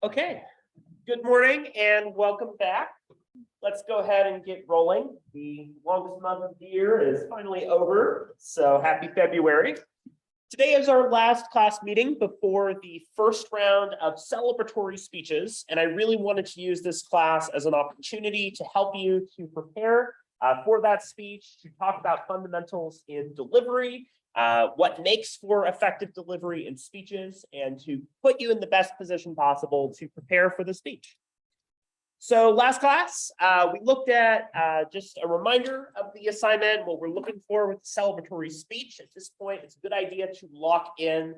Okay, good morning and welcome back. Let's go ahead and get rolling. The longest month of the year is finally over, so happy February. Today is our last class meeting before the first round of celebratory speeches, and I really wanted to use this class as an opportunity to help you to prepare for that speech, to talk about fundamentals in delivery, what makes for effective delivery in speeches, and to put you in the best position possible to prepare for the speech. So last class, we looked at just a reminder of the assignment, what we're looking for with the celebratory speech. At this point, it's a good idea to lock in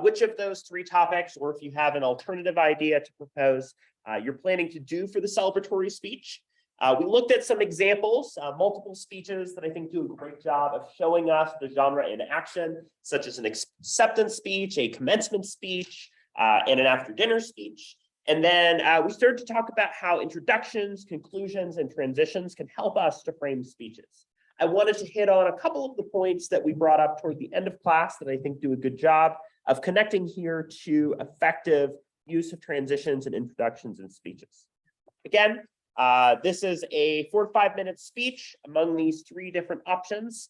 which of those three topics, or if you have an alternative idea to propose, you're planning to do for the celebratory speech. We looked at some examples, multiple speeches that I think do a great job of showing us the genre in action, such as an acceptance speech, a commencement speech, and an after dinner speech. And then we started to talk about how introductions, conclusions, and transitions can help us to frame speeches. I wanted to hit on a couple of the points that we brought up toward the end of class that I think do a good job of connecting here to effective use of transitions and introductions in speeches. Again, this is a 4 to 5 minute speech among these three different options.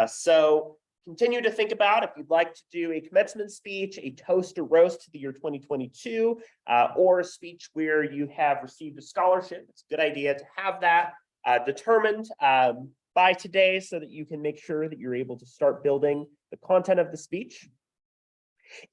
So continue to think about if you'd like to do a commencement speech, a toast or roast to the year 2022, or a speech where you have received a scholarship. It's a good idea to have that determined by today so that you can make sure that you're able to start building the content of the speech.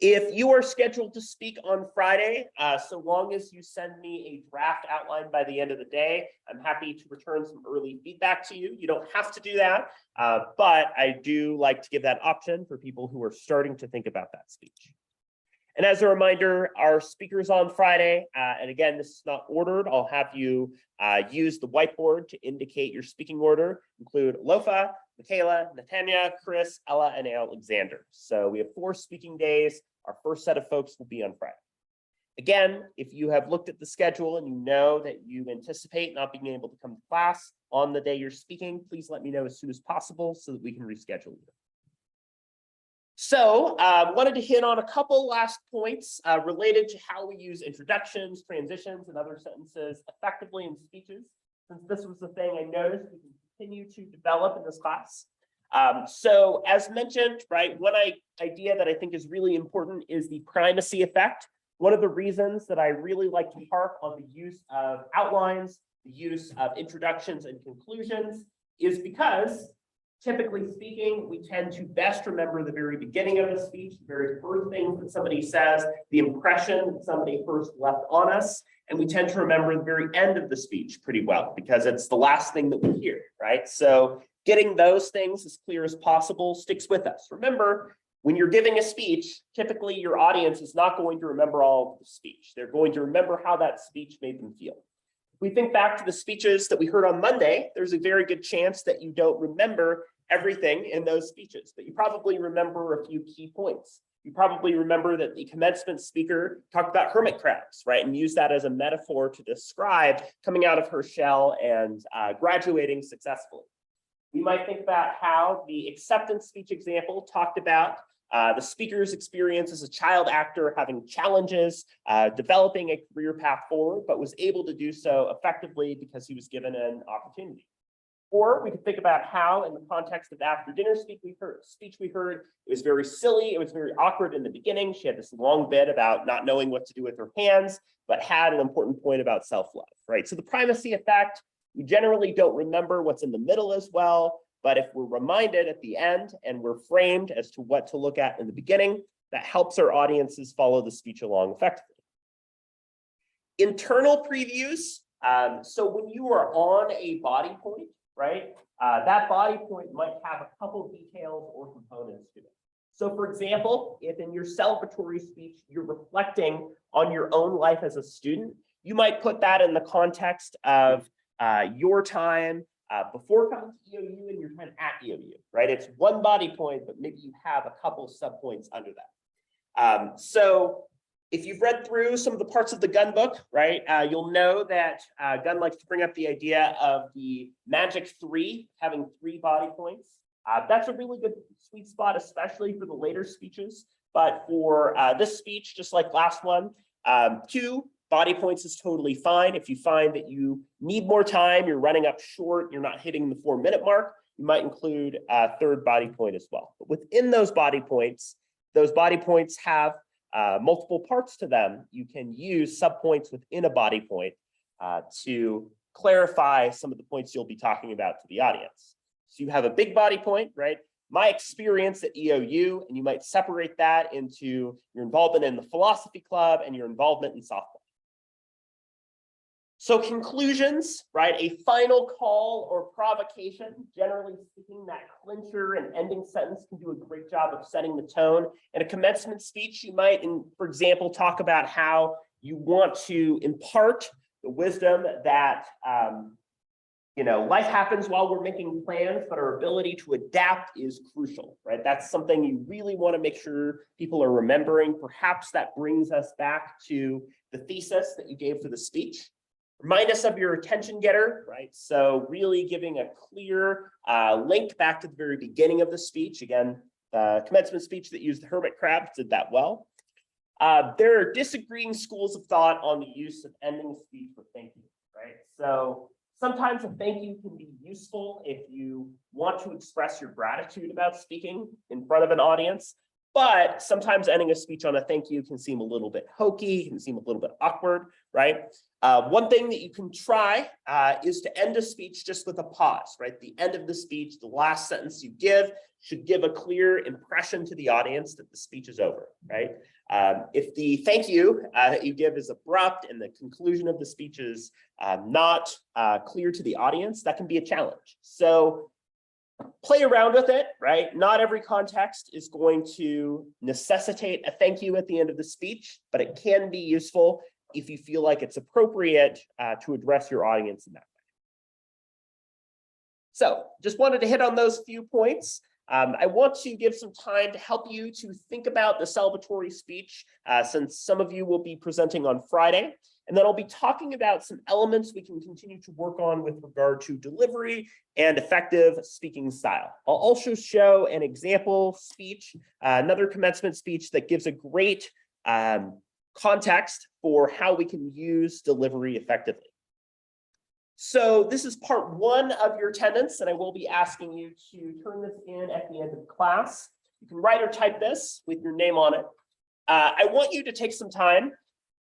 If you are scheduled to speak on Friday, so long as you send me a draft outline by the end of the day, I'm happy to return some early feedback to you. You don't have to do that, but I do like to give that option for people who are starting to think about that speech. And as a reminder, our speakers on Friday, and again, this is not ordered, I'll have you use the whiteboard to indicate your speaking order, include Lofa, Michaela, Natanya, Chris, Ella, and Alexander. So we have 4 speaking days. Our first set of folks will be on Friday. Again, if you have looked at the schedule and you know that you anticipate not being able to come to class on the day you're speaking, please let me know as soon as possible so that we can reschedule you. So wanted to hit on a couple last points related to how we use introductions, transitions, and other sentences effectively in speeches. Since this was the thing I noticed, we can continue to develop in this class. So as mentioned, right, one idea that I think is really important is the primacy effect. One of the reasons that I really like to harp on the use of outlines, the use of introductions and conclusions is because, typically speaking, we tend to best remember the very beginning of a speech, the very first things that somebody says, the impression that somebody first left on us, and we tend to remember the very end of the speech pretty well because it's the last thing that we hear, right? So getting those things as clear as possible sticks with us. Remember, when you're giving a speech, typically your audience is not going to remember all of the speech. They're going to remember how that speech made them feel. We think back to the speeches that we heard on Monday, there's a very good chance that you don't remember everything in those speeches, but you probably remember a few key points. You probably remember that the commencement speaker talked about hermit crabs, right? And used that as a metaphor to describe coming out of her shell and graduating successfully. We might think about how the acceptance speech example talked about the speaker's experience as a child actor, having challenges, developing a career path forward, but was able to do so effectively because he was given an opportunity. Or we could think about how, in the context of after dinner speech we heard, it was very silly, it was very awkward in the beginning. She had this long bit about not knowing what to do with her hands, but had an important point about self-love, right? So the primacy effect, we generally don't remember what's in the middle as well, but if we're reminded at the end and we're framed as to what to look at in the beginning, that helps our audiences follow the speech along effectively. Internal previews, so when you are on a body point, right, that body point might have a couple details or components to it. So for example, if in your celebratory speech, you're reflecting on your own life as a student, you might put that in the context of your time before coming to EOU and your time at EOU, right? It's one body point, but maybe you have a couple subpoints under that. So if you've read through some of the parts of the Gunn book, right, you'll know that Gunn likes to bring up the idea of the magic 3, having 3 body points. That's a really good sweet spot, especially for the later speeches. But for this speech, just like last one, 2 Body points is totally fine. If you find that you need more time, you're running up short, you're not hitting the 4-minute mark, you might include a third body point as well. But within those body points have multiple parts to them. You can use subpoints within a body point to clarify some of the points you'll be talking about to the audience. So you have a big body point, right? My experience at EOU, and you might separate that into your involvement in the philosophy club and your involvement in softball. So conclusions, right? A final call or provocation, generally speaking, that clincher and ending sentence can do a great job of setting the tone. In a commencement speech, you might, for example, talk about how you want to impart the wisdom that life happens while we're making plans, but our ability to adapt is crucial, right? That's something you really want to make sure people are remembering. Perhaps that brings us back to the thesis that you gave for the speech. Remind us of your attention getter, right? So really giving a clear link back to the very beginning of the speech. Again, the commencement speech that used the hermit crab did that well. There are disagreeing schools of thought on the use of ending a speech with thank you, right? So sometimes a thank you can be useful if you want to express your gratitude about speaking in front of an audience, but sometimes ending a speech on a thank you can seem a little bit hokey, can seem a little bit awkward, right? One thing that you can try is to end a speech just with a pause, right? The end of the speech, the last sentence you give should give a clear impression to the audience that the speech is over, right? If the thank you that you give is abrupt and the conclusion of the speech is not clear to the audience, that can be a challenge. So play around with it, right? Not every context is going to necessitate a thank you at the end of the speech, but it can be useful if you feel like it's appropriate to address your audience in that way. So just wanted to hit on those few points. I want to give some time to help you to think about the celebratory speech, since some of you will be presenting on Friday. And then I'll be talking about some elements we can continue to work on with regard to delivery and effective speaking style. I'll also show an example speech, another commencement speech that gives a great context for how we can use delivery effectively. So this is part 1 of your attendance, and I will be asking you to turn this in at the end of class. You can write or type this with your name on it. I want you to take some time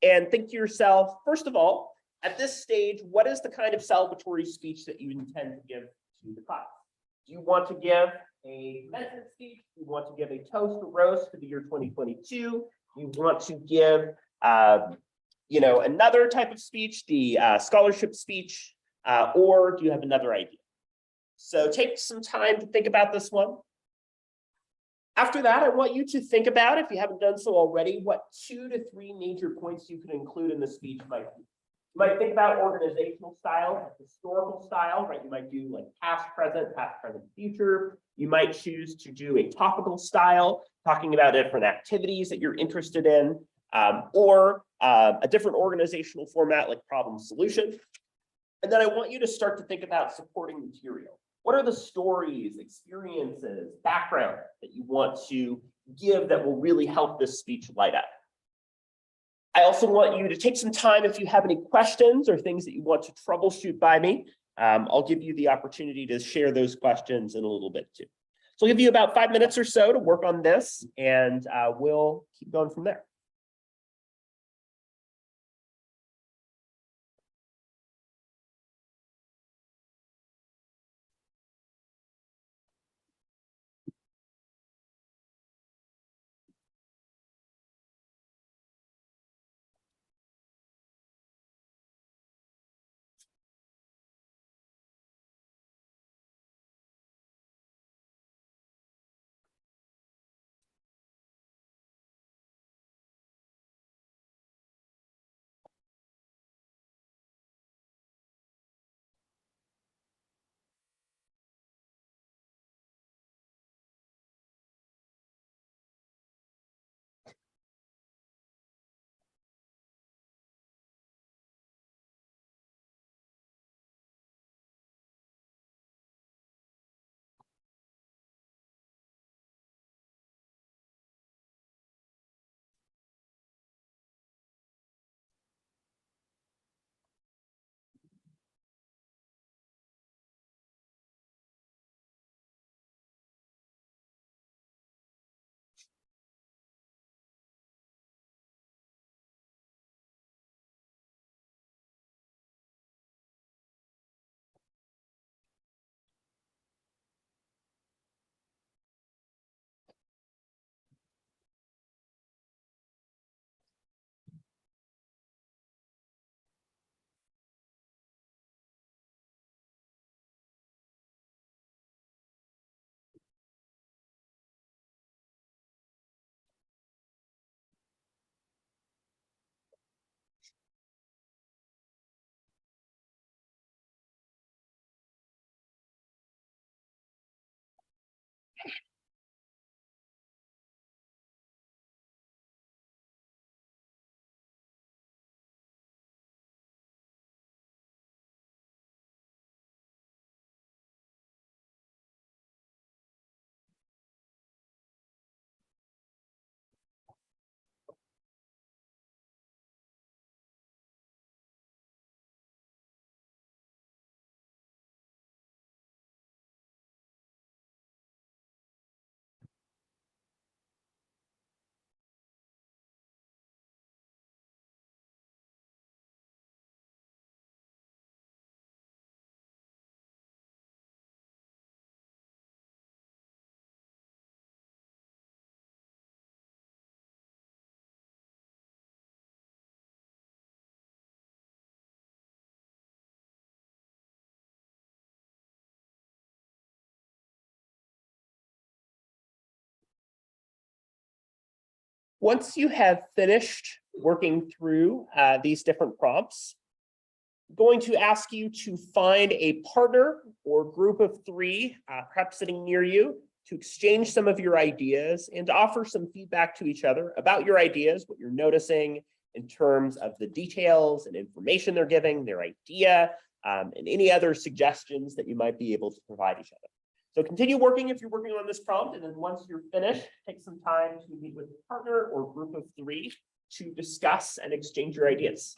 and think to yourself, first of all, at this stage, what is the kind of celebratory speech that you intend to give to the class? Do you want to give a commencement speech? Do you want to give a toast or roast for the year 2022? Do you want to give another type of speech, the scholarship speech, or do you have another idea? So take some time to think about this one. After that, I want you to think about, if you haven't done so already, what 2 to 3 major points you could include in the speech might be. You might think about organizational style, historical style, right? You might do like past, present, future. You might choose to do a topical style, talking about different activities that you're interested in, or a different organizational format like problem solution. And then I want you to start to think about supporting material. What are the stories, experiences, background that you want to give that will really help this speech light up? I also want you to take some time if you have any questions or things that you want to troubleshoot by me. I'll give you the opportunity to share those questions in a little bit too. So I'll give you about 5 minutes or so to work on this, and we'll keep going from there. Once you have finished working through these different prompts, I'm going to ask you to find a partner or group of three, perhaps sitting near you, to exchange some of your ideas and to offer some feedback to each other about your ideas, what you're noticing in terms of the details and information they're giving, their idea, and any other suggestions that you might be able to provide each other. So continue working if you're working on this prompt, and then once you're finished, take some time to meet with a partner or group of three to discuss and exchange your ideas.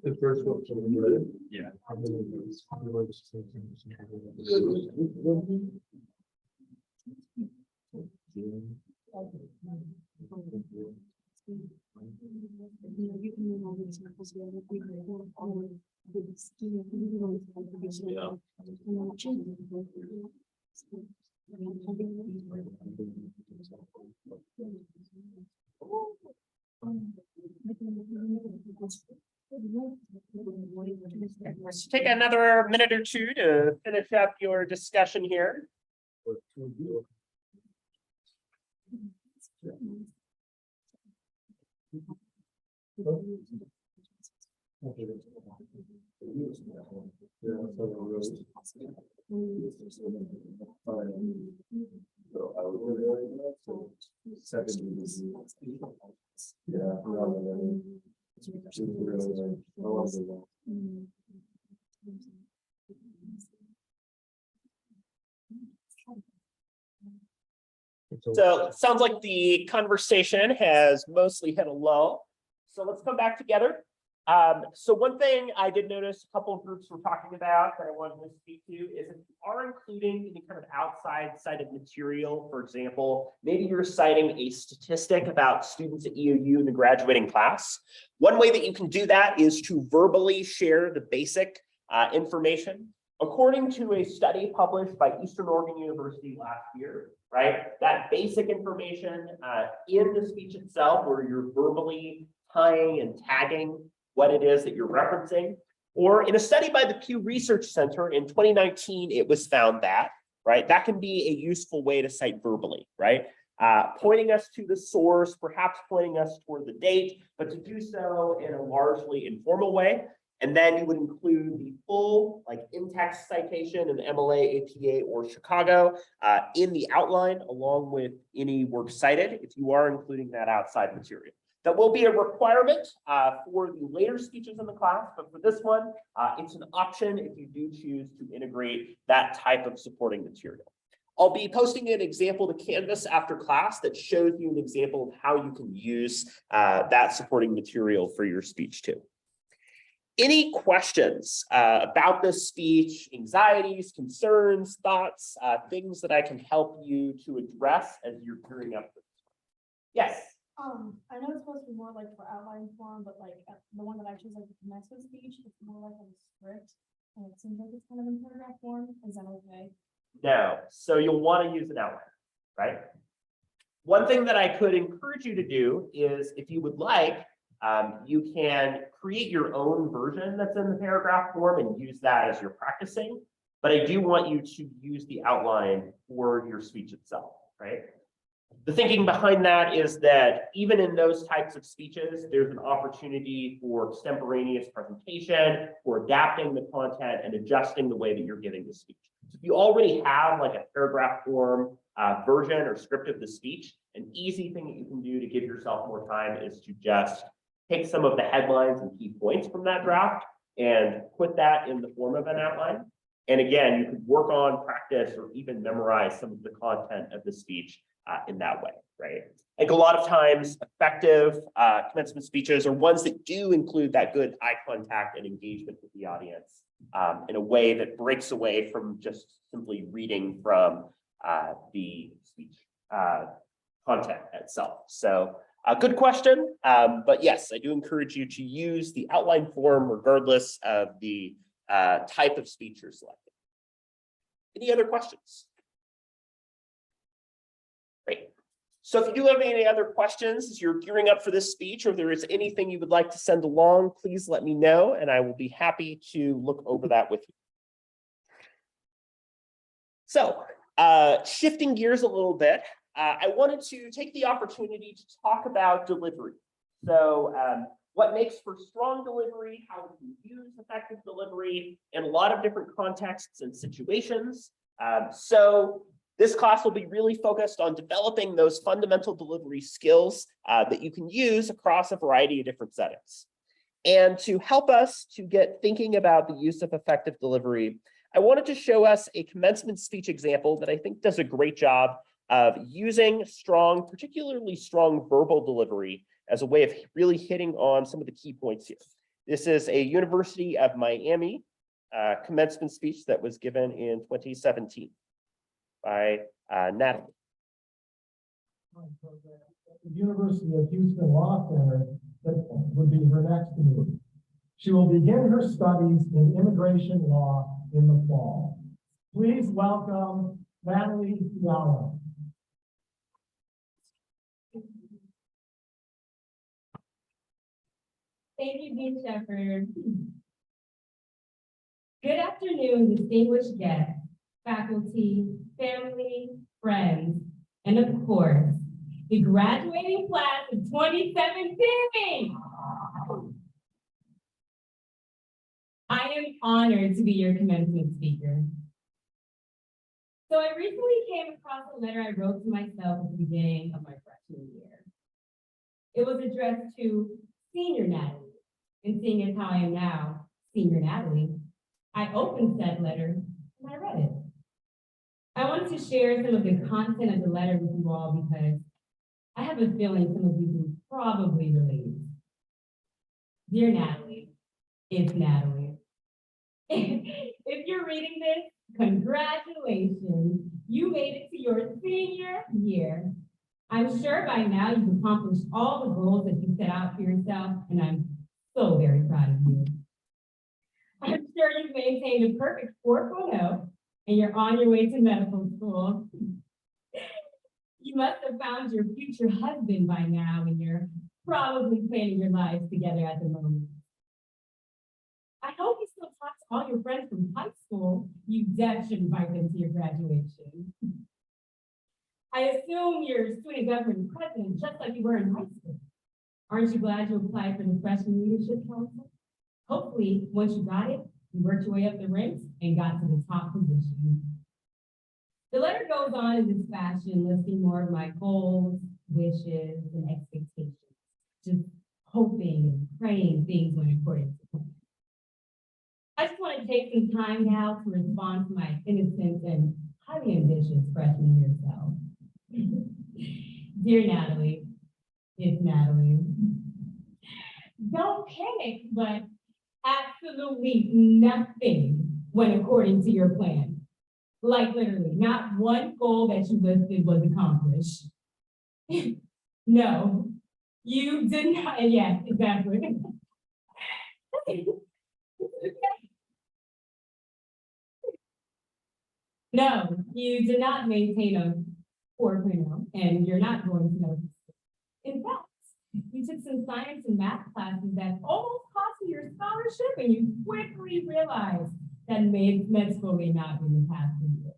The first one. Yeah. Let's take another minute or two to finish up your discussion here. So I would. Second. Yeah. So it sounds like the conversation has mostly hit a lull. So let's come back together. So one thing I did notice a couple of groups were talking about that I wanted to speak to is if you are including any kind of outside cited material, for example, maybe you're citing a statistic about students at EOU in the graduating class. One way that you can do that is to verbally share the basic information. According to a study published by Eastern Oregon University last year, right, that basic information in the speech itself, where you're verbally tying and tagging what it is that you're referencing, or in a study by the Pew Research Center in 2019, it was found that, right, that can be a useful way to cite verbally, right? Pointing us to the source, perhaps pointing us toward the date, but to do so in a largely informal way. And then you would include the full, like, in-text citation in MLA, APA, or Chicago in the outline, along with any work cited, if you are including that outside material. That will be a requirement for the later speeches in the class, but for this one, it's an option if you do choose to integrate that type of supporting material. I'll be posting an example to Canvas after class that shows you an example of how you can use that supporting material for your speech too. Any questions about this speech, anxieties, concerns, thoughts, things that I can help you to address as you're gearing up? Yes. I know it's supposed to be more like for outline form, but like the one that I choose, like the commencement speech, it's more like a script. And it seems like it's kind of in paragraph form. Is that okay? No, so you'll want to use an outline, right? One thing that I could encourage you to do is, if you would like, you can create your own version that's in the paragraph form and use that as you're practicing. But I do want you to use the outline for your speech itself, right? The thinking behind that is that even in those types of speeches, there's an opportunity for extemporaneous presentation, for adapting the content and adjusting the way that you're giving the speech. So if you already have like a paragraph form version or script of the speech, an easy thing that you can do to give yourself more time is to just take some of the headlines and key points from that draft and put that in the form of an outline. And again, you could work on, practice, or even memorize some of the content of the speech in that way, right? Like a lot of times, effective commencement speeches are ones that do include that good eye contact and engagement with the audience in a way that breaks away from just simply reading from the speech content itself. So good question, but yes, I do encourage you to use the outline form regardless of the type of speech you're selecting. Any other questions? Great. So if you do have any other questions as you're gearing up for this speech, or if there is anything you would like to send along, please let me know, and I will be happy to look over that with you. So shifting gears a little bit, I wanted to take the opportunity to talk about delivery. So what makes for strong delivery, how we can use effective delivery in a lot of different contexts and situations. So this class will be really focused on developing those fundamental delivery skills that you can use across a variety of different settings. And to help us to get thinking about the use of effective delivery, I wanted to show us a commencement speech example that I think does a great job of using strong, particularly strong verbal delivery as a way of really hitting on some of the key points here. This is a University of Miami commencement speech that was given in 2017 by Natalie. The University of Houston Law Center would be her next move. She will begin her studies in immigration law in the fall. Please welcome Natalie Fiala. Thank you, Dean Shepherd. Good afternoon, distinguished guests, faculty, family, friends, and of course, the graduating class of 2017. I am honored to be your commencement speaker. So I recently came across a letter I wrote to myself at the beginning of my freshman year. It was addressed to senior Natalie, and seeing as how I am now senior Natalie, I opened said letter and I read it. I wanted to share some of the content of the letter with you all because I have a feeling some of you can probably relate. Dear Natalie, it's Natalie. If you're reading this, congratulations. You made it to your senior year. I'm sure by now you've accomplished all the goals that you set out for yourself, and I'm so very proud of you. I'm sure you've maintained a perfect 4.0, and you're on your way to medical school. You must have found your future husband by now, and you're probably planning your lives together at the moment. I hope you still talk to all your friends from high school. You definitely should invite them to your graduation. I assume you're student government president, just like you were in high school. Aren't you glad you applied for the freshman leadership council? Hopefully, once you got it, you worked your way up the ranks and got to the top position. The letter goes on in this fashion, listing more of my goals, wishes, and expectations. Just hoping and praying things went according to plan. I just want to take some time now to respond to my innocent and highly ambitious freshman year self. Dear Natalie, it's Natalie. Don't panic, but absolutely nothing went according to your plan. Like literally, not one goal that you listed was accomplished. No, you did not, yes, exactly. No, you did not maintain a 4.0, and you're not going to know. In fact, you took some science and math classes that almost cost you your scholarship, and you quickly realized that med school may not be the path for you.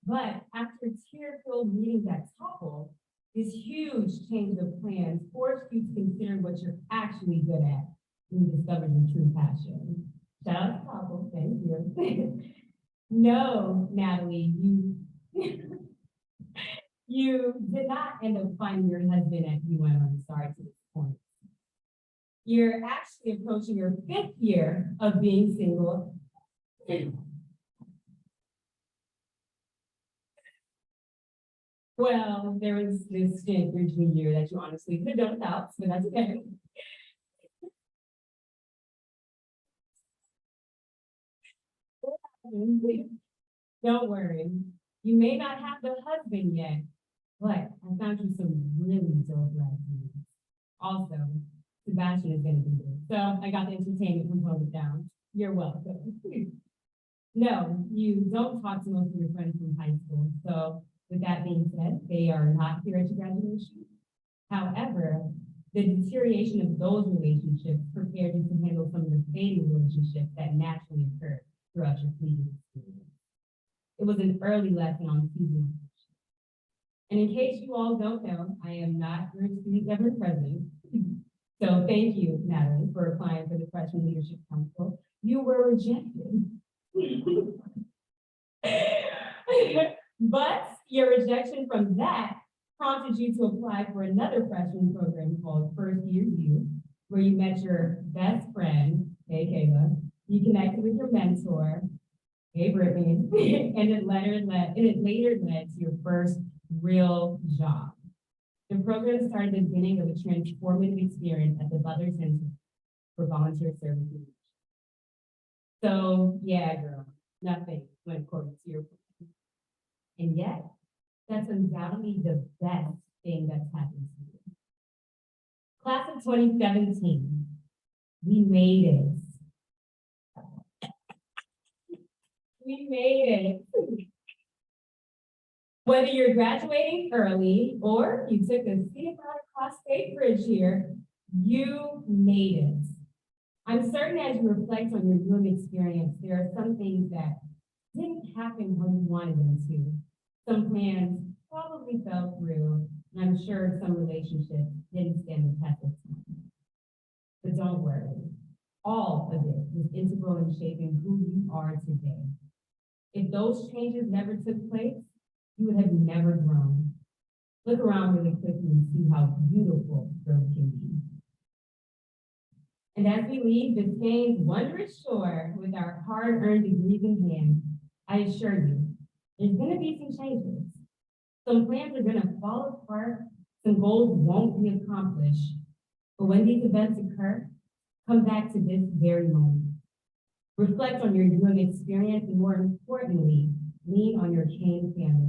But after tear-filled meetings at Topple, this huge change of plans forced you to consider what you're actually good at when you discovered your true passion. Shout out to Topple, thank you. No, Natalie, you did not end up finding your husband at UM. I'm sorry to this point. You're actually approaching your 5th year of being single. Well, there was this stint your junior year that you honestly could have done without, but that's okay. Don't worry. You may not have the husband yet, but I found you some really dope lessons. Also, Sebastian is going to be there. So I got the entertainment component down. You're welcome. No, you don't talk to most of your friends from high school. So with that being said, they are not here at your graduation. However, the deterioration of those relationships prepared you to handle some of the fading relationships that naturally occur throughout your collegiate experience. It was an early lesson on seasonal. And in case you all don't know, I am not your student government president. So thank you, Natalie, for applying for the Freshman Leadership Council. You were rejected. But your rejection from that prompted you to apply for another freshman program called First Year U, where you met your best friend, hey Kayla, you connected with your mentor, hey Brittany, and it later led to your first real job. The program started the beginning of a transformative experience at the Butler Center for Volunteer Services. So yeah, girl, nothing went according to your plan. And yet, that's undoubtedly the best thing that's happened to you. Class of 2017, we made it. We made it. Whether you're graduating early or you took a scenic route across State Bridge here, you made it. I'm certain as you reflect on your viewing experience, there are some things that didn't happen when you wanted them to. Some plans probably fell through, and I'm sure some relationships didn't stand the test of time. But don't worry, All of it was integral in shaping who you are today. If those changes never took place, you would have never grown. Look around really quickly and see how beautiful growth can be. And as we leave Biscayne's wondrous shore with our hard-earned degrees in hand, I assure you, there's gonna be some changes. Some plans are gonna fall apart, some goals won't be accomplished. But when these events occur, come back to this very moment. Reflect on your UM experience and more importantly, lean on your Kane family.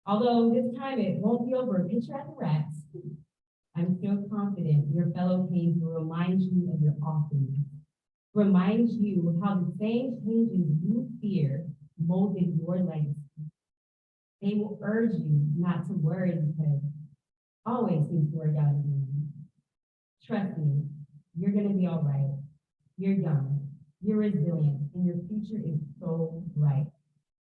Although this time it won't be over a picture at the Rats, I'm still confident your fellow Canes will remind you of your offerings. Remind you how the same changes you fear molded your legacy. They will urge you not to worry because always seems to work out in the end. Trust me, you're gonna be all right. You're young, you're resilient, and your future is so bright.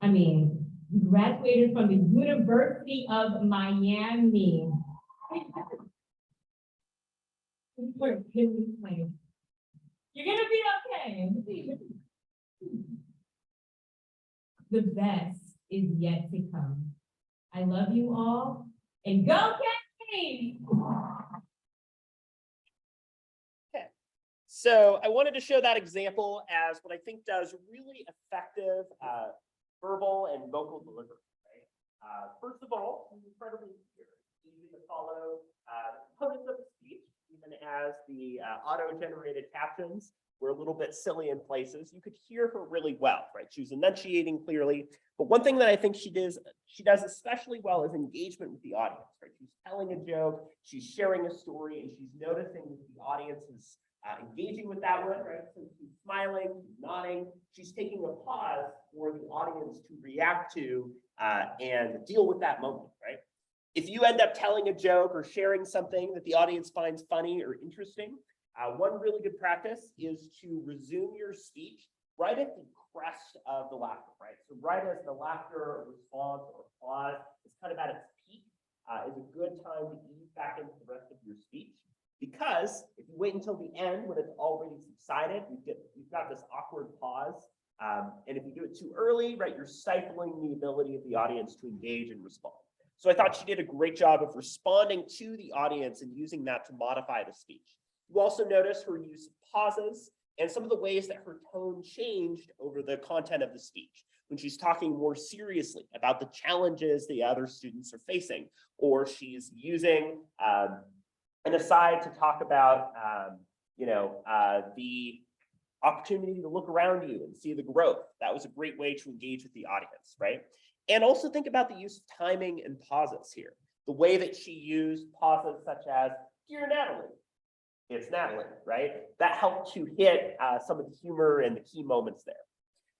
I mean, you graduated from the University of Miami. We're really playing. You're gonna be okay. The best is yet to come. I love you all, and go Canes! So I wanted to show that example as what I think does really effective verbal and vocal delivery. Right? First of all, it's incredibly easy to follow components of the speech, even as the auto-generated captions were a little bit silly in places. You could hear her really well, right? She was enunciating clearly. But one thing that I think she does especially well is engagement with the audience. Right? She's telling a joke, she's sharing a story, and she's noticing that the audience is engaging with that one, right? So she's smiling, she's nodding, she's taking a pause for the audience to react to and deal with that moment, right? If you end up telling a joke or sharing something that the audience finds funny or interesting, one really good practice is to resume your speech right at the crest of the laughter, right? So right as the laughter or response or applause is kind of at its peak, is a good time to ease back into the rest of your speech. Because if you wait until the end when it's already subsided, you've got this awkward pause. And if you do it too early, right, you're stifling the ability of the audience to engage and respond. So I thought she did a great job of responding to the audience and using that to modify the speech. You also notice her use of pauses and some of the ways that her tone changed over the content of the speech. When she's talking more seriously about the challenges the other students are facing, or she's using an aside to talk about, the opportunity to look around you and see the growth. That was a great way to engage with the audience, right? And also think about the use of timing and pauses here. The way that she used pauses such as, "Dear Natalie," it's Natalie, right? That helped to hit some of the humor and the key moments there.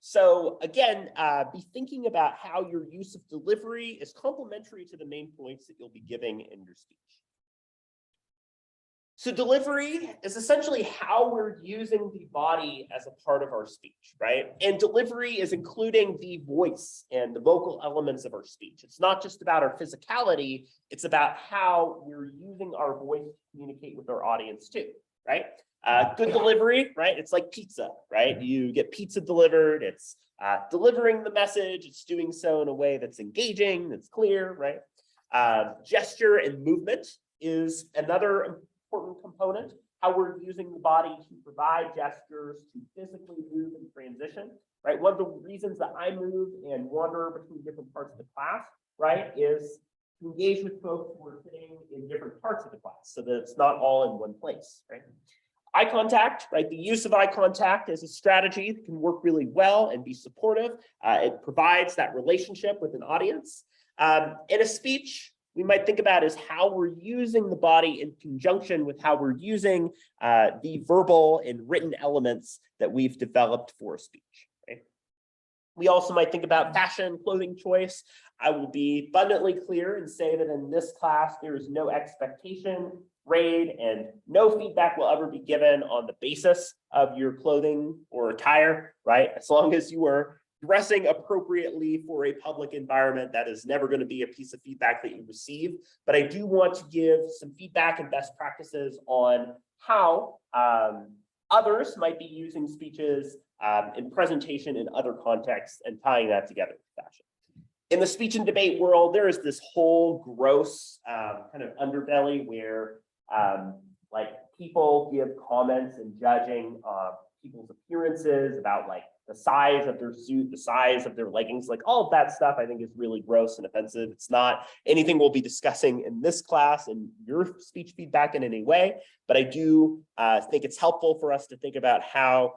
So again, be thinking about how your use of delivery is complementary to the main points that you'll be giving in your speech. So delivery is essentially how we're using the body as a part of our speech, right? And delivery is including the voice and the vocal elements of our speech. It's not just about our physicality, it's about how we're using our voice to communicate with our audience too, right? Good delivery, right? It's like pizza, right? You get pizza delivered, it's delivering the message, it's doing so in a way that's engaging, that's clear, right? Gesture and movement is another important component, how we're using the body to provide gestures, to physically move and transition, right? One of the reasons that I move and wander between different parts of the class, right, is to engage with folks who are sitting in different parts of the class so that it's not all in one place, right? Eye contact, right? The use of eye contact is a strategy that can work really well and be supportive. It provides that relationship with an audience. In a speech, we might think about is how we're using the body in conjunction with how we're using the verbal and written elements that we've developed for a speech. Right? We also might think about fashion, clothing choice. I will be abundantly clear and say that in this class, there is no expectation, grade, and no feedback will ever be given on the basis of your clothing or attire, right? As long as you are dressing appropriately for a public environment, that is never going to be a piece of feedback that you receive. But I do want to give some feedback and best practices on how Others might be using speeches in presentation in other contexts and tying that together in fashion. In the speech and debate world, there is this whole gross kind of underbelly where like people give comments and judging people's appearances about like the size of their suit, the size of their leggings, like all of that stuff I think is really gross and offensive. It's not anything we'll be discussing in this class and your speech feedback in any way, but I do think it's helpful for us to think about how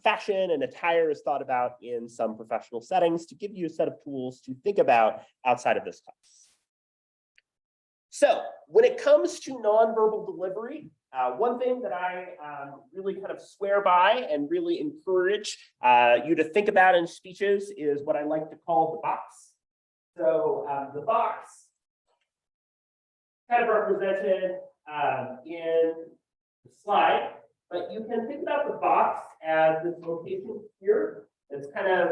fashion and attire is thought about in some professional settings to give you a set of tools to think about outside of this class. So when it comes to nonverbal delivery, one thing that I really kind of swear by and really encourage you to think about in speeches is what I like to call the box. So the box kind of represented in the slide, but you can think about the box as this location here. It's kind of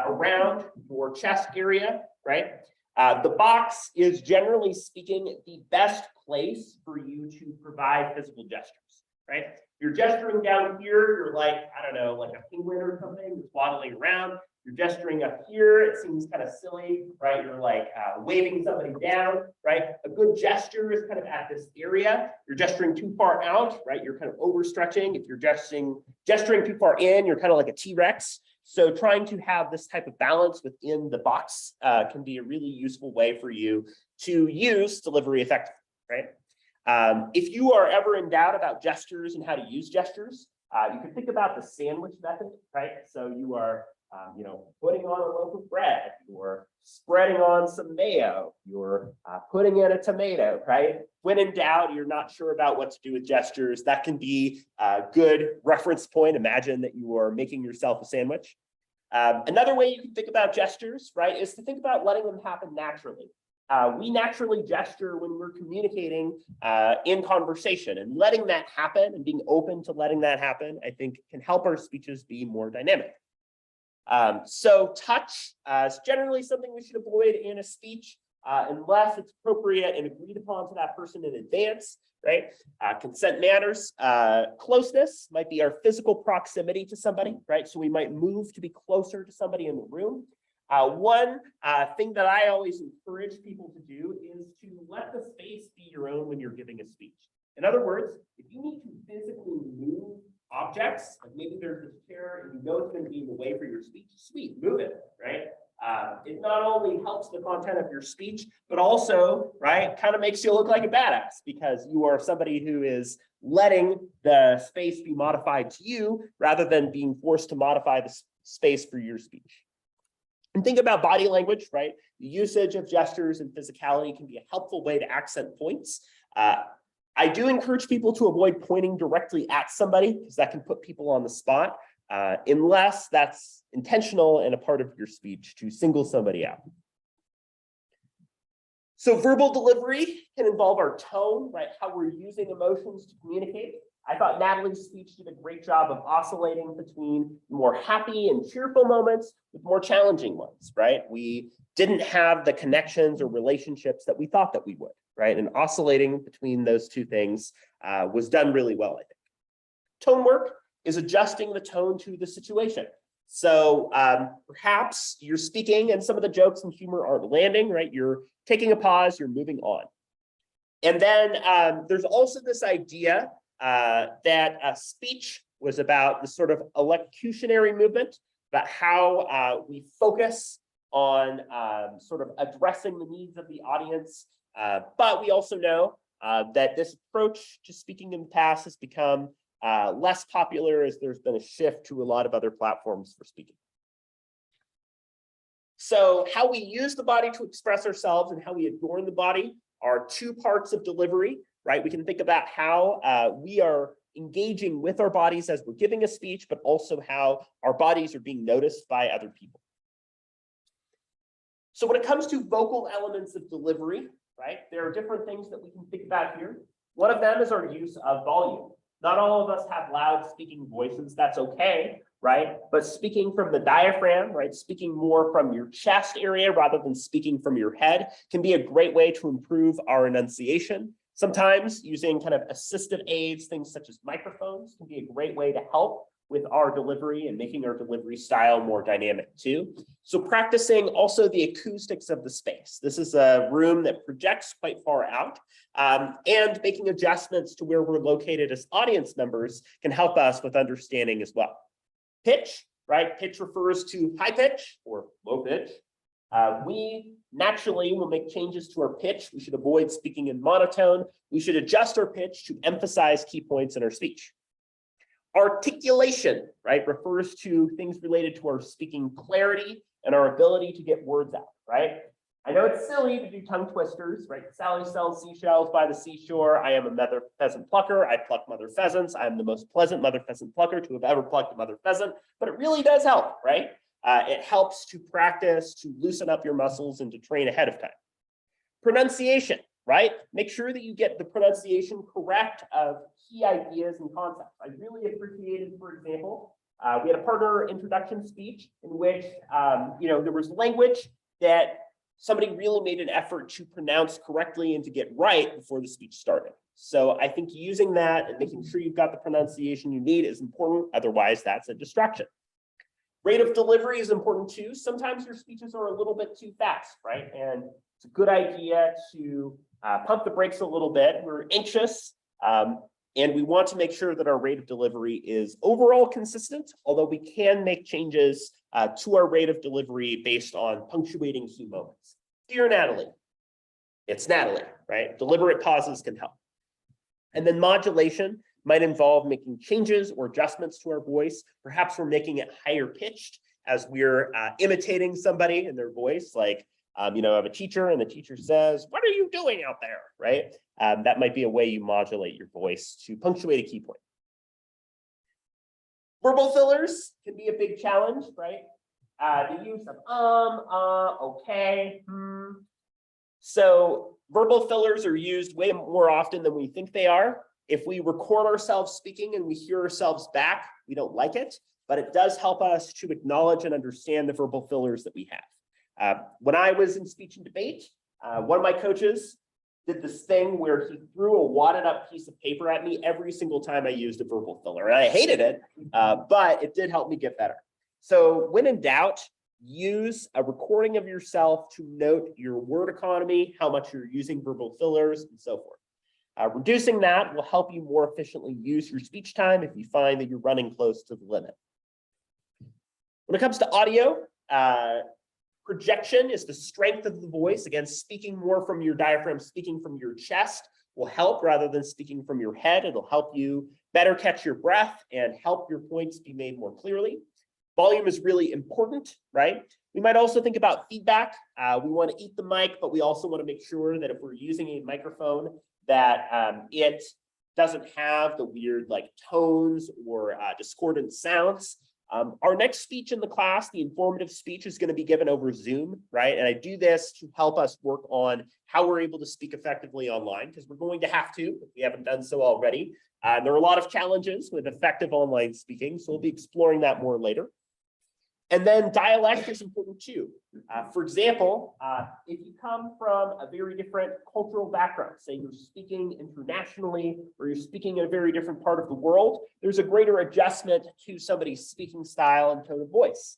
around your chest area, right? The box is generally speaking the best place for you to provide physical gestures, right? You're gesturing down here, you're like, I don't know, like a penguin or something that's waddling around. You're gesturing up here, it seems kind of silly, right? You're like waving somebody down, right? A good gesture is kind of at this area. You're gesturing too far out, right? You're kind of overstretching. If you're gesturing too far in, you're kind of like a T-Rex. So trying to have this type of balance within the box can be a really useful way for you to use delivery effectively, right? If you are ever in doubt about gestures and how to use gestures, you can think about the sandwich method, right? So you are, putting on a loaf of bread, you're spreading on some mayo, you're putting in a tomato, right? When in doubt, you're not sure about what to do with gestures. That can be a good reference point. Imagine that you are making yourself a sandwich. Another way you can think about gestures, right, is to think about letting them happen naturally. We naturally gesture when we're communicating in conversation, and letting that happen and being open to letting that happen, I think can help our speeches be more dynamic. So touch is generally something we should avoid in a speech unless it's appropriate and agreed upon to that person in advance, right? Consent matters. Closeness might be our physical proximity to somebody, right? So we might move to be closer to somebody in the room. One thing that I always encourage people to do is to let the space be your own when you're giving a speech. In other words, if you need to physically move objects, like maybe there's this chair and you know it's going to be in the way for your speech, sweet, move it, right? It not only helps the content of your speech, but also, right, kind of makes you look like a badass because you are somebody who is letting the space be modified to you rather than being forced to modify the space for your speech. And think about body language, right? The usage of gestures and physicality can be a helpful way to accent points. I do encourage people to avoid pointing directly at somebody because that can put people on the spot, unless that's intentional and a part of your speech to single somebody out. So verbal delivery can involve our tone, right? How we're using emotions to communicate. I thought Natalie's speech did a great job of oscillating between more happy and cheerful moments with more challenging ones, right? We didn't have the connections or relationships that we thought that we would, right? And oscillating between those two things was done really well, I think. Tone work is adjusting the tone to the situation. So perhaps you're speaking and some of the jokes and humor aren't landing, right? You're taking a pause, you're moving on. And then there's also this idea that speech was about the sort of elocutionary movement, about how we focus on sort of addressing the needs of the audience. But we also know that this approach to speaking in the past has become less popular as there's been a shift to a lot of other platforms for speaking. So how we use the body to express ourselves and how we adorn the body are two parts of delivery, right? We can think about how we are engaging with our bodies as we're giving a speech, but also how our bodies are being noticed by other people. So when it comes to vocal elements of delivery, right, there are different things that we can think about here. One of them is our use of volume. Not all of us have loud speaking voices, that's okay, right? But speaking from the diaphragm, right, speaking more from your chest area rather than speaking from your head can be a great way to improve our enunciation. Sometimes using kind of assistive aids, things such as microphones, can be a great way to help with our delivery and making our delivery style more dynamic too. So practicing also the acoustics of the space. This is a room that projects quite far out, and making adjustments to where we're located as audience members can help us with understanding as well. Pitch, right? Pitch refers to high pitch or low pitch. We naturally will make changes to our pitch. We should avoid speaking in monotone. We should adjust our pitch to emphasize key points in our speech. Articulation, right, refers to things related to our speaking clarity and our ability to get words out, right? I know it's silly to do tongue twisters, right? Sally sells seashells by the seashore. I am a mother pheasant plucker. I pluck mother pheasants. I'm the most pleasant mother pheasant plucker to have ever plucked a mother pheasant, but it really does help, right? It helps to practice, to loosen up your muscles and to train ahead of time. Pronunciation, right? Make sure that you get the pronunciation correct of key ideas and concepts. I really appreciated, for example, we had a partner introduction speech in which, there was language that somebody really made an effort to pronounce correctly and to get right before the speech started. So I think using that and making sure you've got the pronunciation you need is important. Otherwise, that's a distraction. Rate of delivery is important too. Sometimes your speeches are a little bit too fast, right? And it's a good idea to pump the brakes a little bit. We're anxious, and we want to make sure that our rate of delivery is overall consistent, although we can make changes to our rate of delivery based on punctuating key moments. Dear Natalie, it's Natalie, right? Deliberate pauses can help. And then modulation might involve making changes or adjustments to our voice. Perhaps we're making it higher pitched as we're imitating somebody in their voice, like, I have a teacher and the teacher says, "What are you doing out there?" Right? That might be a way you modulate your voice to punctuate a key point. Verbal fillers can be a big challenge, right? The use of okay, So verbal fillers are used way more often than we think they are. If we record ourselves speaking and we hear ourselves back, we don't like it, but it does help us to acknowledge and understand the verbal fillers that we have. When I was in speech and debate, one of my coaches did this thing where he threw a wadded up piece of paper at me every single time I used a verbal filler. And I hated it, but it did help me get better. So when in doubt, use a recording of yourself to note your word economy, how much you're using verbal fillers, and so forth. Reducing that will help you more efficiently use your speech time if you find that you're running close to the limit. When it comes to audio, projection is the strength of the voice. Again, speaking more from your diaphragm, speaking from your chest will help rather than speaking from your head. It'll help you better catch your breath and help your points be made more clearly. Volume is really important, right? We might also think about feedback. We want to eat the mic, but we also want to make sure that if we're using a microphone, that it doesn't have the weird like tones or discordant sounds. Our next speech in the class, the informative speech, is going to be given over Zoom, right? And I do this to help us work on how we're able to speak effectively online, because we're going to have to, if we haven't done so already. There are a lot of challenges with effective online speaking, so we'll be exploring that more later. And then dialect is important too. For example, if you come from a very different cultural background, say you're speaking internationally or you're speaking in a very different part of the world, there's a greater adjustment to somebody's speaking style and tone of voice.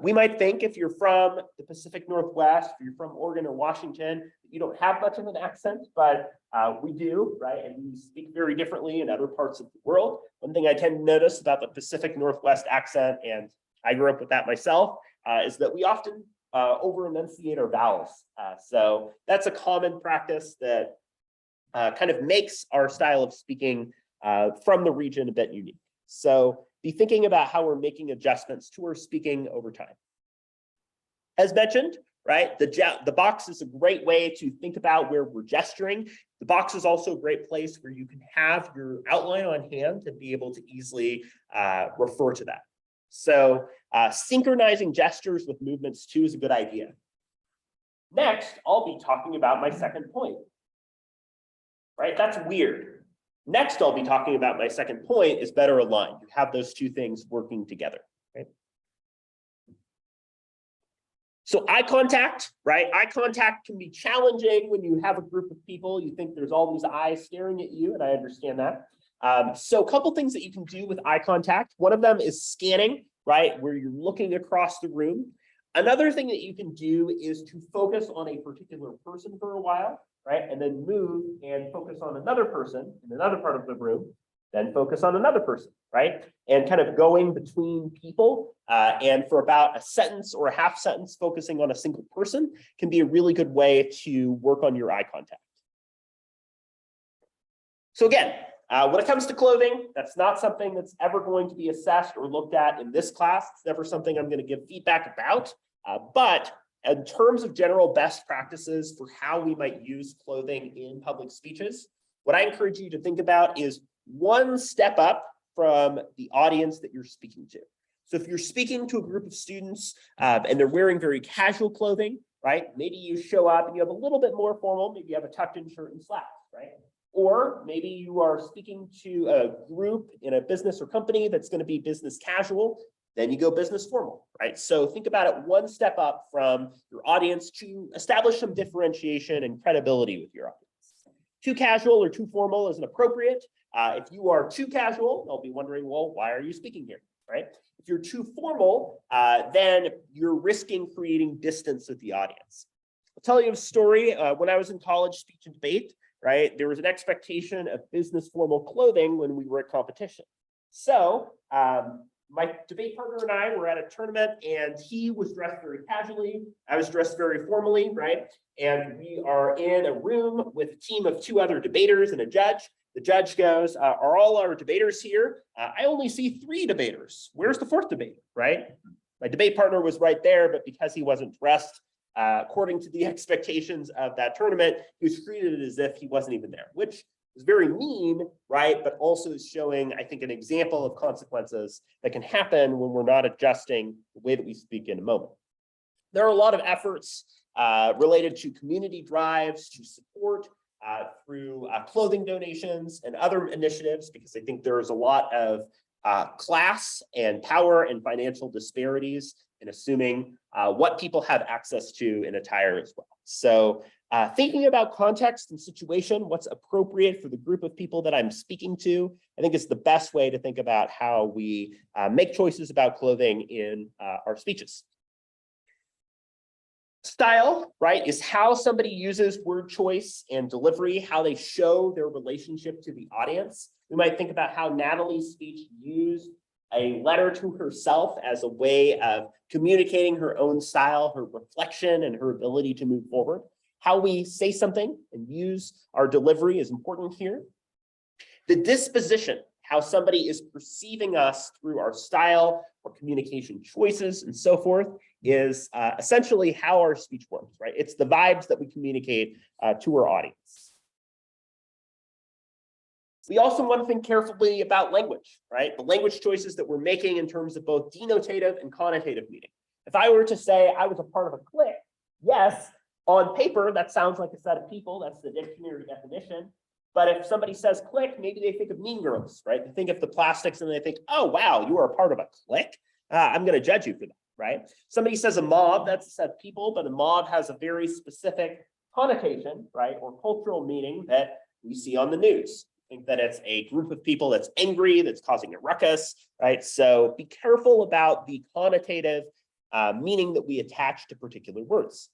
We might think if you're from the Pacific Northwest, if you're from Oregon or Washington, you don't have much of an accent, but we do, right? And we speak very differently in other parts of the world. One thing I tend to notice about the Pacific Northwest accent, and I grew up with that myself, is that we often over-enunciate our vowels. So that's a common practice that kind of makes our style of speaking from the region a bit unique. So be thinking about how we're making adjustments to our speaking over time. As mentioned, right, the box is a great way to think about where we're gesturing. The box is also a great place where you can have your outline on hand to be able to easily refer to that. So synchronizing gestures with movements too is a good idea. Next, I'll be talking about my second point, right? That's weird. Next, I'll be talking about my second point is better aligned. You have those two things working together, right? So eye contact, right? Eye contact can be challenging when you have a group of people. You think there's all these eyes staring at you, and I understand that. So a couple things that you can do with eye contact. One of them is scanning, right? Where you're looking across the room. Another thing that you can do is to focus on a particular person for a while, right? And then move and focus on another person in another part of the room, then focus on another person, right? And kind of going between people and for about a sentence or a half sentence, focusing on a single person can be a really good way to work on your eye contact. So again, when it comes to clothing, that's not something that's ever going to be assessed or looked at in this class. It's never something I'm going to give feedback about. But in terms of general best practices for how we might use clothing in public speeches, what I encourage you to think about is one step up from the audience that you're speaking to. So if you're speaking to a group of students and they're wearing very casual clothing, right? Maybe you show up and you have a little bit more formal, maybe you have a tucked in shirt and slacks, right? Or maybe you are speaking to a group in a business or company that's going to be business casual, then you go business formal, right? So think about it one step up from your audience to establish some differentiation and credibility with your audience. Too casual or too formal isn't appropriate. If you are too casual, they'll be wondering, well, why are you speaking here, right? If you're too formal, then you're risking creating distance with the audience. I'll tell you a story. When I was in college, speech and debate, right? There was an expectation of business formal clothing when we were at competition. So my debate partner and I were at a tournament and he was dressed very casually. I was dressed very formally, right? And we are in a room with a team of 2 other debaters and a judge. The judge goes, are all our debaters here? I only see 3 debaters. Where's the 4th debater, right? My debate partner was right there, but because he wasn't dressed according to the expectations of that tournament, he was treated as if he wasn't even there, which is very mean, right? But also is showing, I think, an example of consequences that can happen when we're not adjusting the way that we speak in a moment. There are a lot of efforts related to community drives to support through clothing donations and other initiatives, because I think there's a lot of class and power and financial disparities in assuming what people have access to in attire as well. So thinking about context and situation, what's appropriate for the group of people that I'm speaking to, I think is the best way to think about how we make choices about clothing in our speeches. Style, right, is how somebody uses word choice and delivery, how they show their relationship to the audience. We might think about how Natalie's speech used a letter to herself as a way of communicating her own style, her reflection, and her ability to move forward. How we say something and use our delivery is important here. The disposition, how somebody is perceiving us through our style or communication choices and so forth, is essentially how our speech works, right? It's the vibes that we communicate to our audience. We also want to think carefully about language, right? The language choices that we're making in terms of both denotative and connotative meaning. If I were to say I was a part of a clique, yes, on paper, that sounds like a set of people. That's the dictionary definition. But if somebody says clique, maybe they think of Mean Girls, right? They think of the Plastics and they think, oh, wow, you are a part of a clique. I'm going to judge you for that, right? Somebody says a mob, that's a set of people, but a mob has a very specific connotation, right? Or cultural meaning that we see on the news. I think that it's a group of people that's angry, that's causing a ruckus, right? So be careful about the connotative meaning that we attach to particular words.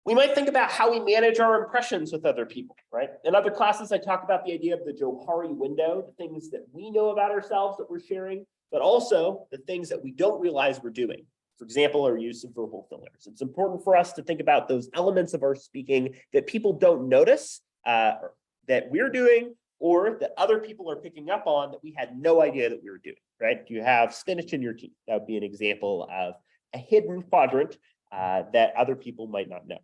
We might think about how we manage our impressions with other people, right? In other classes, I talk about the idea of the Johari window, the things that we know about ourselves that we're sharing, but also the things that we don't realize we're doing. For example, our use of verbal fillers. It's important for us to think about those elements of our speaking that people don't notice that we're doing, or that other people are picking up on that we had no idea that we were doing, right? Do you have spinach in your teeth? That would be an example of a hidden quadrant that other people might not know.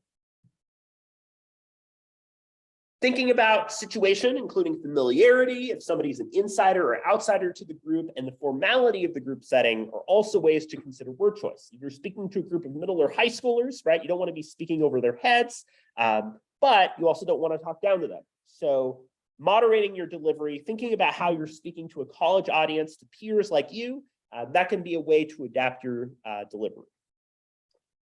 Thinking about situation, including familiarity, if somebody's an insider or outsider to the group, and the formality of the group setting are also ways to consider word choice. If you're speaking to a group of middle or high schoolers, right, you don't want to be speaking over their heads, but you also don't want to talk down to them. So moderating your delivery, thinking about how you're speaking to a college audience, to peers like you, that can be a way to adapt your delivery.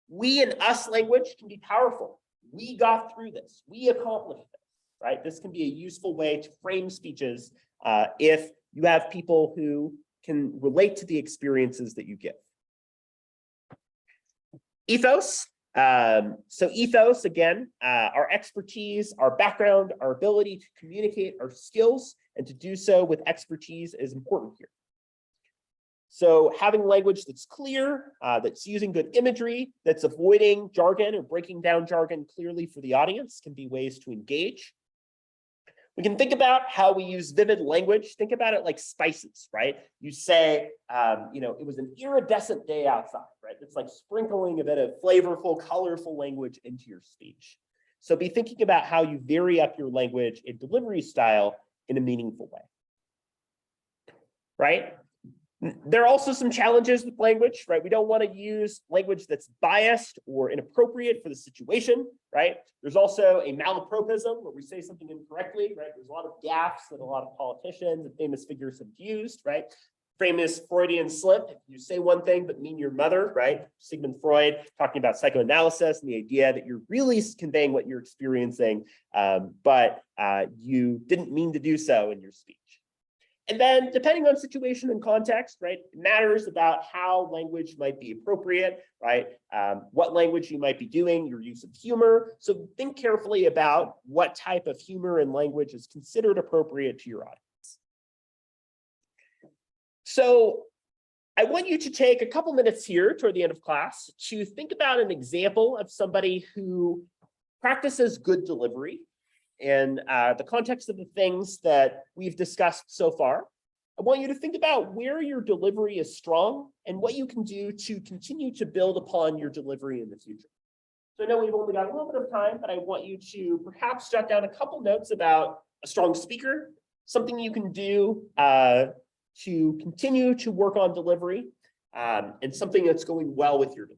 We and us language can be powerful. We got through this. We accomplished this, right? This can be a useful way to frame speeches if you have people who can relate to the experiences that you give. Ethos. So ethos, again, our expertise, our background, our ability to communicate our skills and to do so with expertise is important here. So having language that's clear, that's using good imagery, that's avoiding jargon or breaking down jargon clearly for the audience can be ways to engage. We can think about how we use vivid language. Think about it like spices, right? You say, it was an iridescent day outside, right? It's like sprinkling a bit of flavorful, colorful language into your speech. So be thinking about how you vary up your language and delivery style in a meaningful way, right? There are also some challenges with language, right? We don't want to use language that's biased or inappropriate for the situation, right? There's also a malapropism where we say something incorrectly, right? There's a lot of gaffes that a lot of politicians and famous figures have used, right? Famous Freudian slip, if you say one thing but mean your mother, right? Sigmund Freud talking about psychoanalysis and the idea that you're really conveying what you're experiencing, but you didn't mean to do so in your speech. And then depending on situation and context, right, it matters about how language might be appropriate, right? What language you might be doing, your use of humor. So think carefully about what type of humor and language is considered appropriate to your audience. So I want you to take a couple minutes here toward the end of class to think about an example of somebody who practices good delivery in the context of the things that we've discussed so far. I want you to think about where your delivery is strong and what you can do to continue to build upon your delivery in the future. So I know we've only got a little bit of time, but I want you to perhaps jot down a couple notes about a strong speaker, something you can do to continue to work on delivery, and something that's going well with your delivery.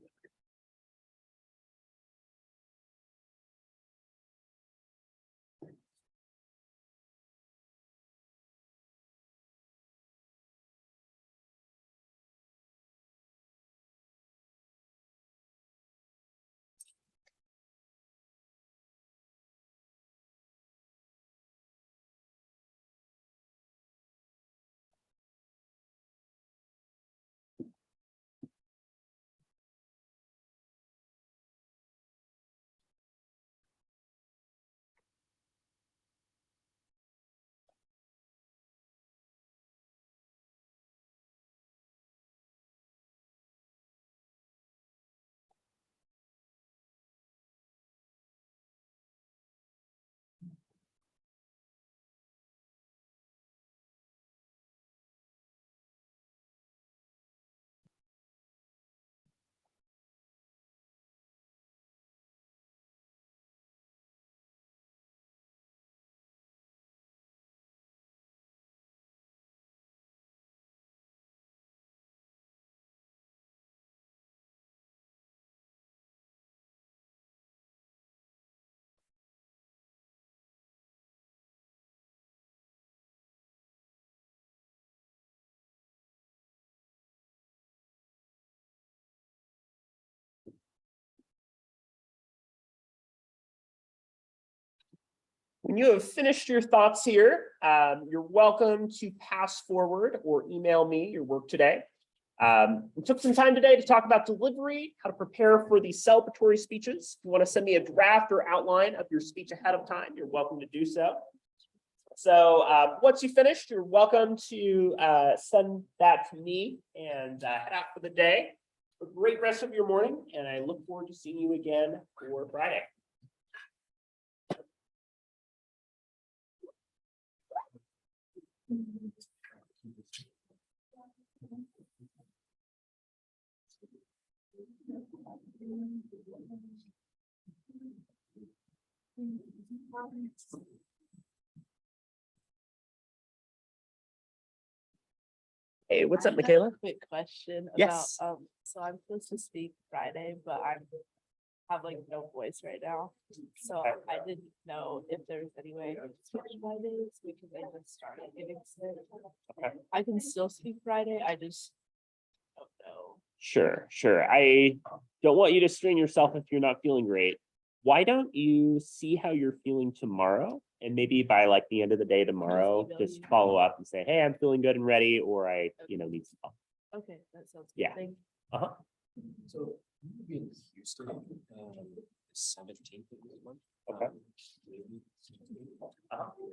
When you have finished your thoughts here, you're welcome to pass forward or email me your work today. We took some time today to talk about delivery, how to prepare for these celebratory speeches. If you want to send me a draft or outline of your speech ahead of time, you're welcome to do so. So once you finished, you're welcome to send that to me and head out for the day. A great rest of your morning, and I look forward to seeing you again for Friday. Hey, what's up, I have Michaela? a quick question about, Yes. so I'm supposed to speak Friday, but I have like no voice right now. So I didn't know if there's any way to switch Fridays because I just started getting sick. Okay. I can still speak Friday, I just don't know. Sure, sure. I don't want you to strain yourself if you're not feeling great. Why don't you see how you're feeling tomorrow? And maybe by like the end of the day tomorrow, email just you. follow up and say, hey, I'm feeling good and ready, or I, need some help. Okay, that sounds good. Yeah. Thank you. Uh-huh. So we'll be in Houston, 17th of this month. Okay.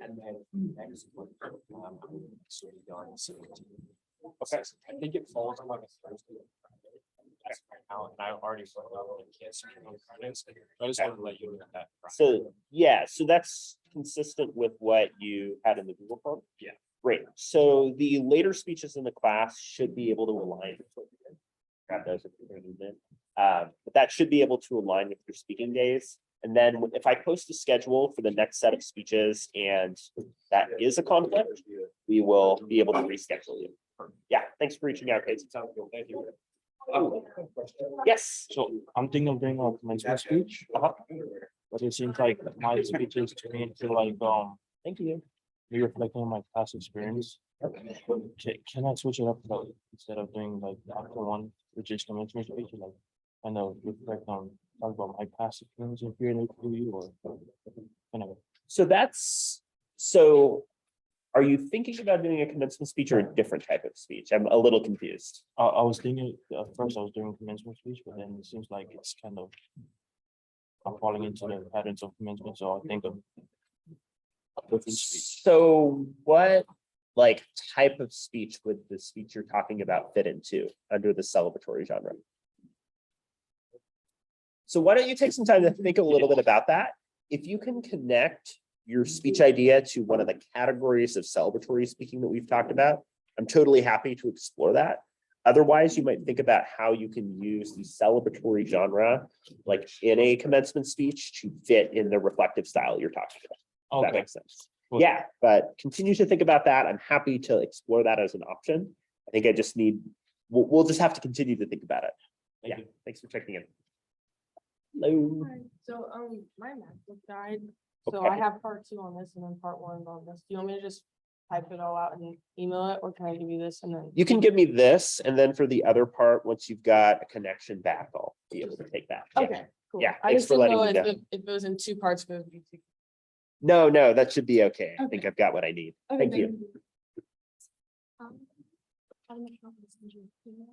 And then next month, I'm sort of gone 17th. Okay. I think it falls on like a Thursday. or Friday. That's right now, and I already filled out the cancer on Fridays. So I just wanted to let you know that. So, yeah, so that's consistent with what you had in the Google form? Yeah. Great. So the later speeches in the class should be able to align. with what you did. Grab those if you're gonna need them. But that should be able to align with your speaking days. And then if I post a schedule for the next set of speeches and that is a conflict, we will be able to reschedule you. Yeah, thanks for reaching out, Casey. Sounds good. Thank you. Yes. So I'm thinking of doing a commencement speech, but it seems like my speeches to me feel like Thank you. me reflecting on my past experience. Can I switch it up like instead of doing like the actual one, which is commencement speech, like kind of reflect on talk about my past experience in peer review or kind of. So are you thinking about doing a commencement speech or a different type of speech? I'm a little confused. I was thinking at first I was doing commencement speech, but then it seems like it's kind of I'm falling into the patterns of commencement, so I think of a different speech. So what like type of speech would the speech you're talking about fit into under the celebratory genre? So why don't you take some time to think a little bit about that? If you can connect your speech idea to one of the categories of celebratory speaking that we've talked about, I'm totally happy to explore that. Otherwise, you might think about how you can use the celebratory genre, like in a commencement speech, to fit in the reflective style you're talking about. If that Okay, makes sense. Cool. Yeah, but continue to think about that. I'm happy to explore that as an option. I think I just need, we'll just have to continue to think about it. thank Yeah, you. thanks for checking in. Hello. Hi, so, my MacBook died, so Okay. I have part 2 on this and then part 1 on this. Do you want me to just type it all out and email it, or can I give you this and then? You can give me this, and then for the other part, once you've got a connection back, I'll be able to take that. Yeah. Okay, cool. Yeah, I thanks just for didn't letting know me if it was in 2 parts, but it would be 2. No, that should be okay. I Okay. think I've got what I need. Okay, Thank you. I don't know if I send you an email.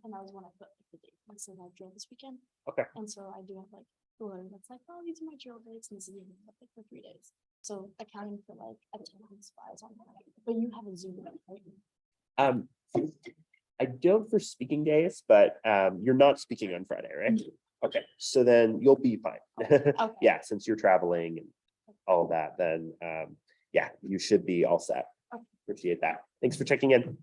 And I was when I put the date, I said I drill this weekend. Okay. And so I do have like a letter that's like, oh, these are my drill dates, and this is even like for 3 days. So accounting for like attendance files on that, but you have a Zoom, right? I don't for speaking days, but you're not speaking on Friday, right? Okay, so then you'll be fine. Okay. Yeah, since you're traveling and all of that, then yeah, you should be all set. Okay. Appreciate that. Thanks for checking in.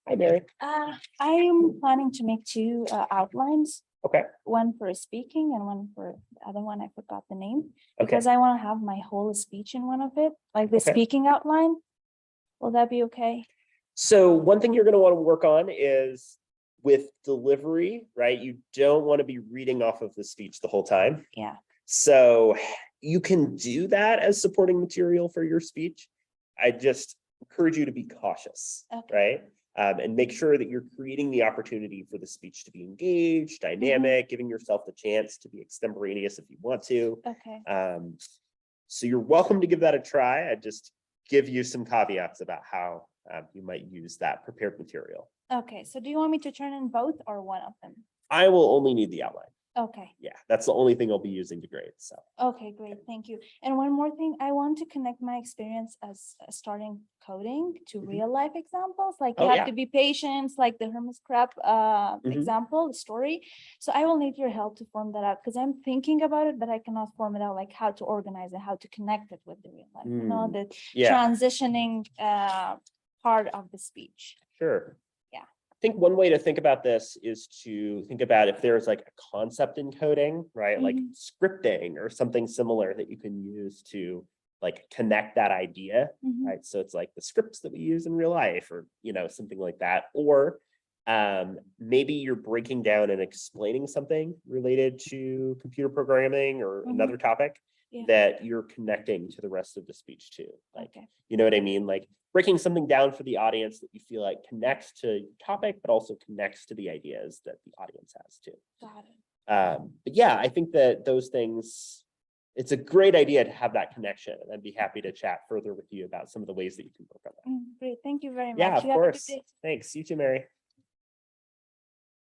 Hi, Mary. I am planning to make 2 outlines. Okay. One for speaking and one for the other one, I forgot the name. Okay. Because I want to have my whole speech in one of it, like the Okay. speaking outline. Will that be okay? So one thing you're going to want to work on is with delivery, right? You don't want to be reading off of the speech the whole time. Yeah. So you can do that as supporting material for your speech. I just encourage you to be cautious, Okay. right? And make sure that you're creating the opportunity for the speech to be engaged, dynamic, giving yourself the chance to be extemporaneous if you want to. Okay. So you're welcome to give that a try. I just give you some caveats about how you might use that prepared material. Okay. So do you want me to turn in both or one of them? I will only need the outline. Okay. Yeah, that's the only thing I'll be using to grade, so. Okay, great. Thank you. And one more thing, I want to connect my experience as starting coding to Mhm. real life examples. Like Oh, you have yeah. to be patient, like the Hermes crab example, the story. So I will need your help to form that out because I'm thinking about it, but I cannot form it out, like how to organize it, how to connect it with the real life, you know, the Yeah, transitioning part of the speech. sure. Yeah. I think one way to think about this is to think about if there's like a concept in coding, right? Like Mhm. scripting or something similar that you can use to like connect that idea, Mhm. right? So it's like the scripts that we use in real life or, something like that. Or maybe you're breaking down and explaining something related to computer programming or Mhm. another topic. Yeah. that you're connecting to the rest of the speech too. Like, Okay, you know what I mean? Like breaking something down for the audience that you feel like connects to your topic, but also connects to the ideas that the audience has too. got it. But yeah, I think that those things, it's a great idea to have that connection, and I'd be happy to chat further with you about some of the ways that you can work on that. Great, thank you very much. Yeah, of You have a good course. day. Thanks. You too, Mary.